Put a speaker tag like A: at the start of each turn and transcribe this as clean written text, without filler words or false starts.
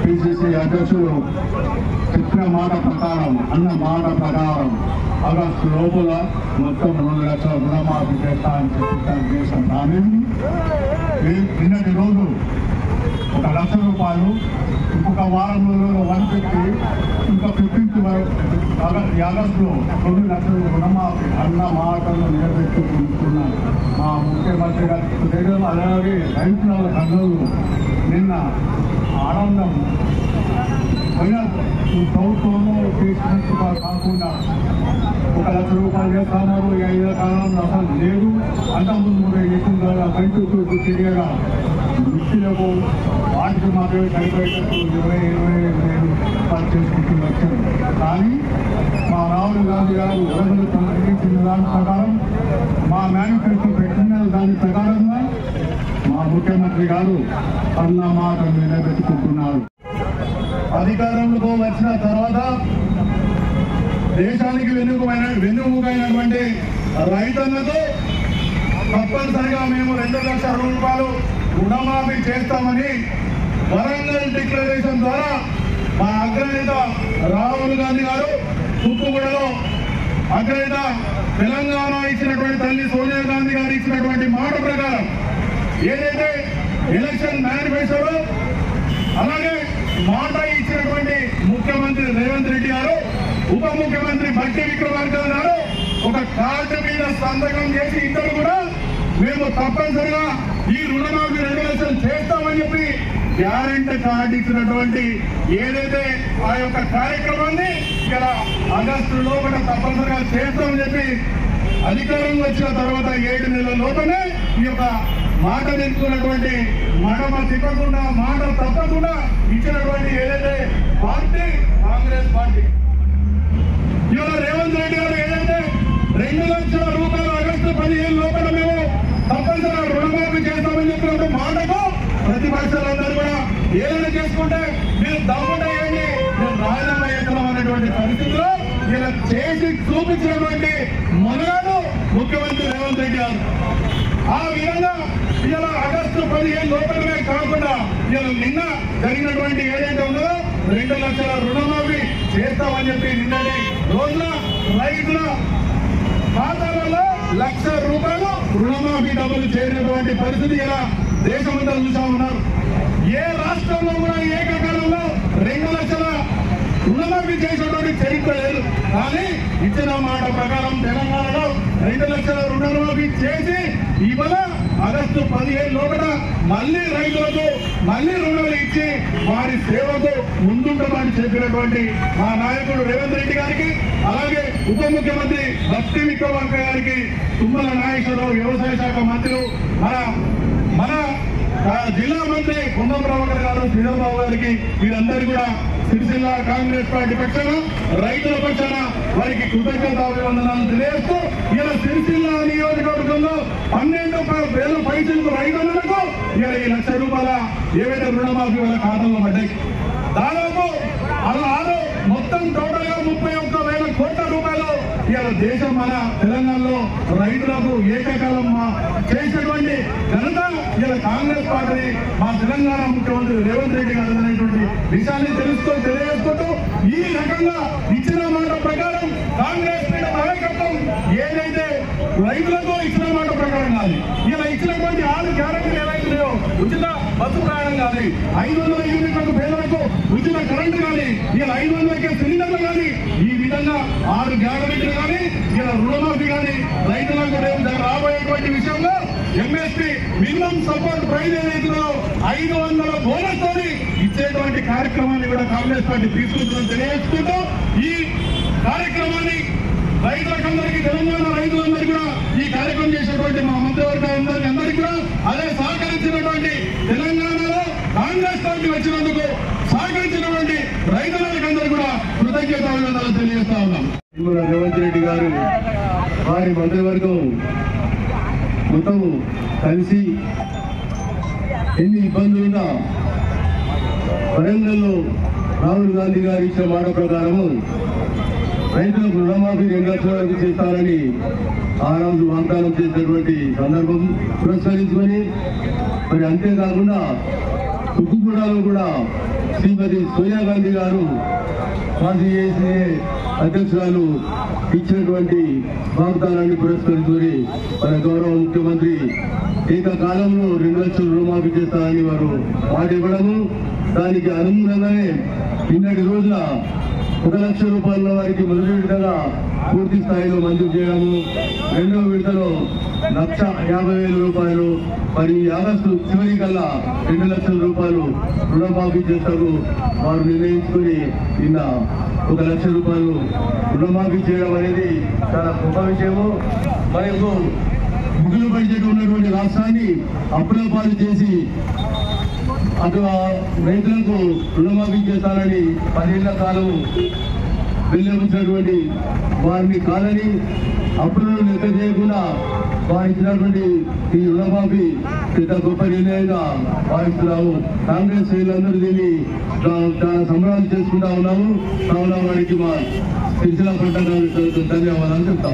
A: PCC అధ్యక్షులు చెప్పిన మాట ప్రకారం ఆగస్టు లోపల మొత్తం 2 లక్షల రుణమాఫీ చేస్తామని చెప్పి కానీ నిన్నటి రోజు 1 లక్ష రూపాయలు ఇంకొక వారం రోజుల్లో 150 ఇంకా 15 ఆగస్టులో 2 లక్షల రుణమాఫీ అన్న మాటలను నిలబెట్టుకుంటున్నారు మా ముఖ్యమంత్రి గారు. అలాగే రైతుల కన్నులు నిన్న ఆనందం పోయిన ప్రభుత్వంలో చేసినట్టు కాకుండా 1 లక్ష రూపాయలు చేస్తున్నారు. 5 కాలం అసలు లేదు. అంతకుముందు చేసిన ద్వారా రైతులకు తిరిగేగా వృత్తులకు వాటికి మాత్రమే సరిపోయేటట్టు 20 చేసుకుంటూ వచ్చారు. కానీ మా రాహుల్ గాంధీ గారు ప్రజలు ప్రకటించిన దాని ప్రకారం మా మేనిఫెస్టో పెట్టిన దాని ప్రకారంగా మా ముఖ్యమంత్రి గారు అన్న మాట నిలబెట్టుకుంటున్నారు. అధికారంలో వచ్చిన తర్వాత దేశానికి వెన్నుముకైనటువంటి రైతన్నకు తప్పనిసరిగా మేము 2 లక్షల రూపాయలు రుణమాఫీ చేస్తామని వరంగల్ డిక్లరేషన్ ద్వారా మా అగ్రనేత రాహుల్ గాంధీ గారు తుక్కుగూడలో అగ్రనేత తెలంగాణ ఇచ్చినటువంటి తల్లి సోనియా గాంధీ గారు ఇచ్చినటువంటి మాట ప్రకారం ఏదైతే ఎలక్షన్ మేనిఫెస్టోలో అలాగే మాట ఇచ్చినటువంటి ముఖ్యమంత్రి రేవంత్ రెడ్డి గారు ఉప ముఖ్యమంత్రి బట్టి విక్రమార్క గారు ఒక కార్డు మీద సంతకం చేసి ఇద్దరు కూడా మేము తప్పనిసరిగా ఈ రుణమాఫీ 2 లక్షలు చేస్తామని చెప్పి గ్యారెంటీ కార్డు ఇచ్చినటువంటి ఏదైతే ఆ యొక్క కార్యక్రమాన్ని ఇక్కడ ఆగస్టులో కూడా తప్పనిసరిగా చేస్తామని చెప్పి అధికారం వచ్చిన తర్వాత 7 నెలల లోపలే ఈ యొక్క మాట నిలుపుకున్నటువంటి తిప్పకుండా మాట తప్పకుండా ఇచ్చినటువంటి ఏదైతే పార్టీ కాంగ్రెస్ పార్టీ. ఇవాళ రేవంత్ రెడ్డి గారు ఏదైతే 2 లక్షల రూపాయలు ఆగస్టు 15 లోపల మేము తప్పనిసరిగా రుణమాఫీ చేస్తామని చెప్పినప్పుడు మాటకు ప్రతిపక్షాలందరూ కూడా ఏదైనా చేసుకుంటే మీరు దమ్ముంటే ఏంటి మేము రాజీనామా చేస్తున్నాం అనేటువంటి పరిస్థితిలో ఇలా చేసి చూపించినటువంటి మొదలు ముఖ్యమంత్రి రేవంత్ రెడ్డి గారు. ఆ విధంగా ఇలా ఆగస్టు 15 లోపలనే కాకుండా ఇలా నిన్న జరిగినటువంటి ఏదైతే ఉందో 2 లక్షల రుణమాఫీ చేస్తామని చెప్పి నిన్నటి రోజున రైతుల ఖాతాలలో 1 లక్ష రూపాయలు రుణమాఫీ డబ్బులు చేరినటువంటి పరిస్థితి ఇలా దేశమంతా చూసా ఉన్నారు. ఏ రాష్ట్రంలో కూడా ఏకకాలంలో 2 లక్షల రుణమాఫీ చేసినటువంటి చరిత్ర లేదు. కానీ ఇచ్చిన మాట ప్రకారం తెలంగాణలో 2 లక్షల రుణమాఫీ చేసి ఇవాళ ఆగస్టు 15 లోపల మళ్లీ రైతులకు మళ్లీ రుణాలు ఇచ్చి వారి సేవకు ముందుంటామని చెప్పినటువంటి మా నాయకుడు రేవంత్ రెడ్డి గారికి అలాగే ఉప ముఖ్యమంత్రి బట్టి విక్రమార్క గారికి తుమ్మల నాగేశ్వరరావు వ్యవసాయ శాఖ మంత్రులు మన జిల్లా మంత్రి కుంభం ప్రభాకర్ గారు శ్రీధర్బాబు గారికి వీరందరూ కూడా సిరిసిల్ల కాంగ్రెస్ పార్టీ పక్షాన రైతుల పక్షాన వారికి కృతజ్ఞతాభివందనాలు తెలియజేస్తూ ఇలా సిరిసిల్ల నియోజకవర్గంలో 12,000 పైసలకు రైతులకు ఇలా 1 లక్ష రూపాయల ఏవైతే రుణమాఫీ వాళ్ళ ఖాతాలో పడ్డాయి. దాదాపు అలా మొత్తం టోటల్ గా 31,000 కోట్ల రూపాయలు ఇలా దేశం మన తెలంగాణలో రైతులకు ఏకకాలం చేసినటువంటి ఘనత ఇలా కాంగ్రెస్ పార్టీ మా తెలంగాణ ముఖ్యమంత్రి రేవంత్ రెడ్డి గారు అనేటువంటి విషయాన్ని తెలియజేసుకుంటూ ఈ రకంగా ఇచ్చిన మాట ప్రకారం కాంగ్రెస్ నాయకత్వం ఏదైతే రైతులకు ఇచ్చిన మాట ప్రకారం కాదు ఇలా ఇచ్చినటువంటి 6 గ్యారెంటీలు ఏవైతున్నాయో ఉచిత బస్సు ప్రయాణం కానీ 500 యూనిట్లకు పేదలకు ఉచిత కరెంటు కానీ ఇలా 500కే సిలిండర్లు కానీ ఈ విధంగా 6 గ్యారెంటీలు కానీ ఇలా రుణమాఫీ కానీ రైతులకు రాబోయేటువంటి విషయంలో ఎంఎస్పీ మినిమం సపోర్ట్ ప్రైజ్ ఏదైతుందో 500 బోనస్ తోని ఇచ్చేటువంటి కార్యక్రమాన్ని కూడా కాంగ్రెస్ పార్టీ తీసుకుంటుందని తెలియజేసుకుంటూ ఈ కార్యక్రమాన్ని రైతులందరికీ తెలంగాణ రైతులందరికీ కూడా ఈ కార్యక్రమం చేసినటువంటి మా మంత్రివర్గం అందరికీ కూడా అదే సహకరించినటువంటి తెలంగాణలో కాంగ్రెస్ పార్టీ వచ్చినందుకు సహకరించినటువంటి రైతులందరికీ కూడా కృతజ్ఞతాభివందనాలు తెలియజేస్తా ఉన్నాం. రేవంత్ రెడ్డి గారు వారి మంత్రివర్గం
B: మొత్తం కలిసి ఎన్ని ఇబ్బందులున్నా వరంగల్లో రాహుల్ గాంధీ గారు ఇచ్చిన మాట ప్రకారము రైతులకు రుణమాఫీ 2 లక్షల వరకు చేస్తారని ఆ రోజు వాగ్దానం చేసినటువంటి సందర్భం పురస్కరించుకొని మరి అంతేకాకుండా తుక్కుగూడలో కూడా శ్రీమతి సోనియా గాంధీ గారు మాజీ ఏసీఏ అధ్యక్షురాలు ఇచ్చినటువంటి వాగ్దానాన్ని పురస్కరించుకొని మన గౌరవ ముఖ్యమంత్రి ఏకకాలంలో 2 లక్షల రుణమాఫీ చేస్తారని వారు మాట ఇవ్వడము, దానికి అనుగుణంగానే నిన్నటి రోజున 1 లక్ష రూపాయల వారికి మొదటి విడతగా పూర్తి స్థాయిలో మంజూరు చేయడము, రెండవ విడతలో 1,50,000 రూపాయలు, మరి ఆగస్టు చివరి కల్లా 2 లక్షల రూపాయలు రుణమాఫీ చేస్తారు వారు నిర్ణయించుకుని నిన్న 1 లక్ష రూపాయలు రుణమాఫీ చేయడం అనేది చాలా గొప్ప విషయము. మనకు మిగులు బడ్జెట్ ఉన్నటువంటి రాష్ట్రాన్ని అప్పుల పాలు చేసి అటు రైతులకు రుణమాఫీ చేస్తారని 10 ఏళ్ల కాలం వెళ్ళినటువంటి వారిని కాదని అప్పులను లెక్క చేయకుండా వారు ఇచ్చినటువంటి ఈ రుణమాఫీ పెద్ద గొప్ప నిర్ణయంగా భావిస్తున్నాము. కాంగ్రెస్ శ్రేణులందరూ దీన్ని చాలా సంబరాలు చేసుకుంటా ఉన్నాము. కావున వారికి మా సిరిసిల్ల పట్టణ ధన్యవాదాలు చెప్తాం.